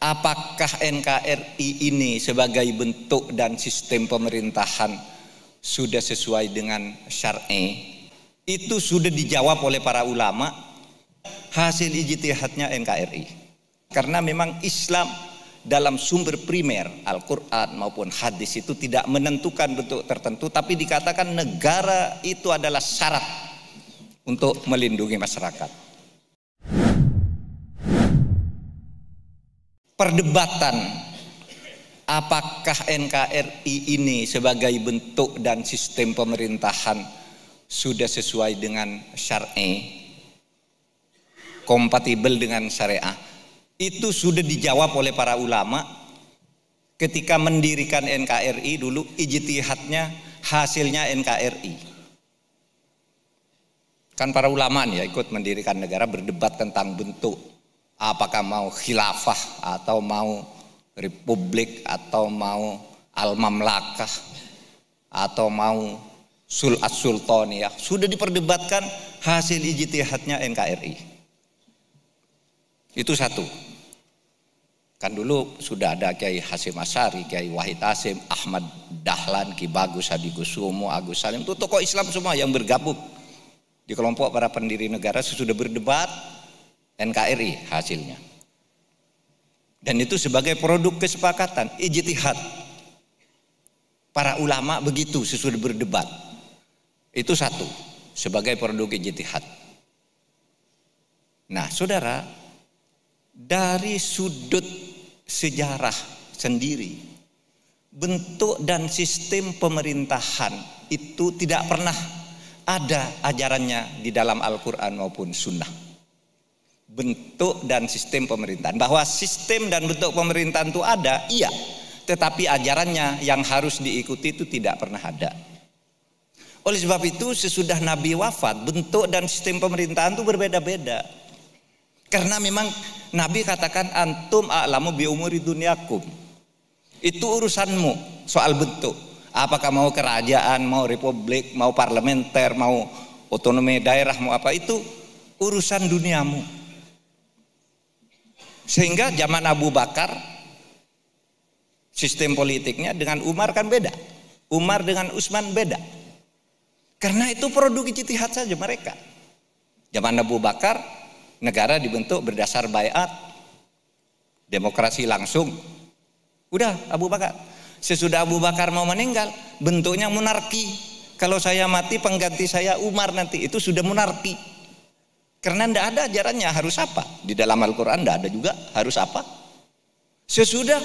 apakah NKRI ini sebagai bentuk dan sistem pemerintahan sudah sesuai dengan syar'i? Itu sudah dijawab oleh para ulama hasil ijtihadnya NKRI. Karena memang Islam dalam sumber primer Al-Quran maupun hadis itu tidak menentukan bentuk tertentu, tapi dikatakan negara itu adalah syarat untuk melindungi masyarakat. Perdebatan apakah NKRI ini sebagai bentuk dan sistem pemerintahan sudah sesuai dengan syar'i, kompatibel dengan syariah, itu sudah dijawab oleh para ulama ketika mendirikan NKRI dulu. Ijtihadnya hasilnya NKRI. Kan para ulama ya ikut mendirikan negara, berdebat tentang bentuk, apakah mau khilafah atau mau republik atau mau al-mamlakah atau mau sultaniyah. Sudah diperdebatkan hasil ijtihadnya NKRI. Itu satu. Kan dulu sudah ada Kiai Hasyim Asy'ari, Kiai Wahid Hasyim, Ahmad Dahlan, Ki Bagus Hadikusumo, Agus Salim, itu tokoh Islam semua yang bergabung di kelompok para pendiri negara. Sesudah berdebat, NKRI hasilnya. Dan itu sebagai produk kesepakatan, ijtihad. Para ulama begitu sesudah berdebat. Itu satu, sebagai produk ijtihad. Nah, saudara, dari sudut sejarah sendiri, bentuk dan sistem pemerintahan itu tidak pernah ada ajarannya di dalam Al-Quran maupun Sunnah. Bentuk dan sistem pemerintahan, bahwa sistem dan bentuk pemerintahan itu ada, iya, tetapi ajarannya yang harus diikuti itu tidak pernah ada. Oleh sebab itu sesudah Nabi wafat, bentuk dan sistem pemerintahan itu berbeda-beda. Karena memang Nabi katakan antum a'lamu bi umuri dunyakum. Itu urusanmu soal bentuk. Apakah mau kerajaan, mau republik, mau parlementer, mau otonomi daerah, mau apa, itu urusan duniamu. Sehingga zaman Abu Bakar sistem politiknya dengan Umar kan beda. Umar dengan Utsman beda. Karena itu produk ijtihad saja mereka. Zaman Abu Bakar negara dibentuk berdasar baiat, demokrasi langsung. Udah Abu Bakar. Sesudah Abu Bakar mau meninggal, bentuknya monarki. Kalau saya mati pengganti saya Umar nanti, itu sudah monarki. Karena tidak ada ajarannya harus apa. Di dalam Al-Quran tidak ada juga harus apa. Sesudah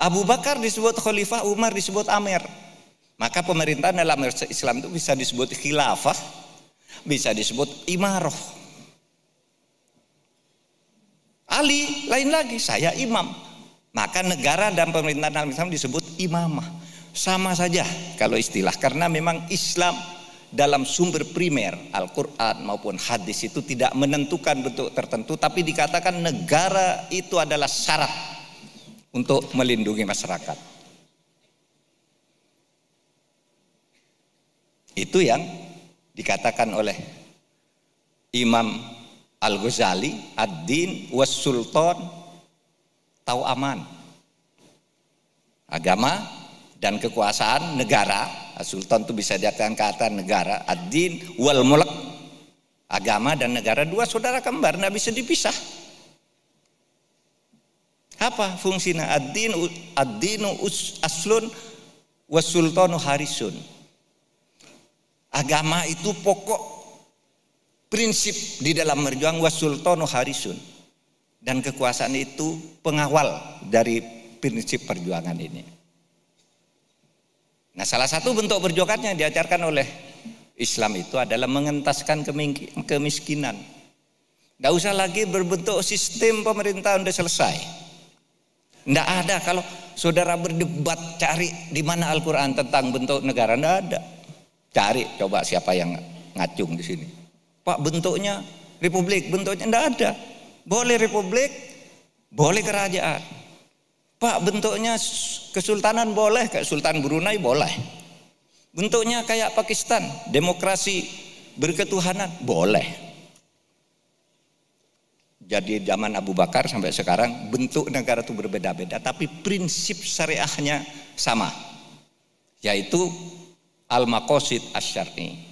Abu Bakar disebut khalifah, Umar disebut amir. Maka pemerintahan dalam Islam itu bisa disebut khilafah, bisa disebut imarah. Ali lain lagi, saya imam. Maka negara dan pemerintahan dalam Islam disebut imamah. Sama saja kalau istilah, karena memang Islam dalam sumber primer Al-Quran maupun hadis itu tidak menentukan bentuk tertentu, tapi dikatakan negara itu adalah syarat untuk melindungi masyarakat. Itu yang dikatakan oleh Imam Al-Ghazali, ad-din was sultan tau aman. Agama dan kekuasaan negara, sultan itu bisa dikatakan kata negara, ad-din wal mulk, agama dan negara dua saudara kembar, tidak bisa dipisah. Apa fungsinya? Ad-dinu aslun was sultanu harisun. Agama itu pokok prinsip di dalam berjuang, was sultanu harisun, dan kekuasaan itu pengawal dari prinsip perjuangan ini. Nah, salah satu bentuk perjuangan yang diajarkan oleh Islam itu adalah mengentaskan kemiskinan. Tidak usah lagi berbentuk sistem pemerintahan, sudah selesai. Tidak ada. Kalau saudara berdebat cari di mana Al-Quran tentang bentuk negara, tidak ada. Cari coba siapa yang ngacung di sini. Pak, bentuknya republik, bentuknya tidak ada. Boleh republik, boleh kerajaan. Pak, bentuknya kesultanan boleh, kayak Sultan Brunei boleh. Bentuknya kayak Pakistan, demokrasi berketuhanan boleh. Jadi zaman Abu Bakar sampai sekarang bentuk negara itu berbeda-beda, tapi prinsip syariahnya sama, yaitu al-maqasid asy-syar'i.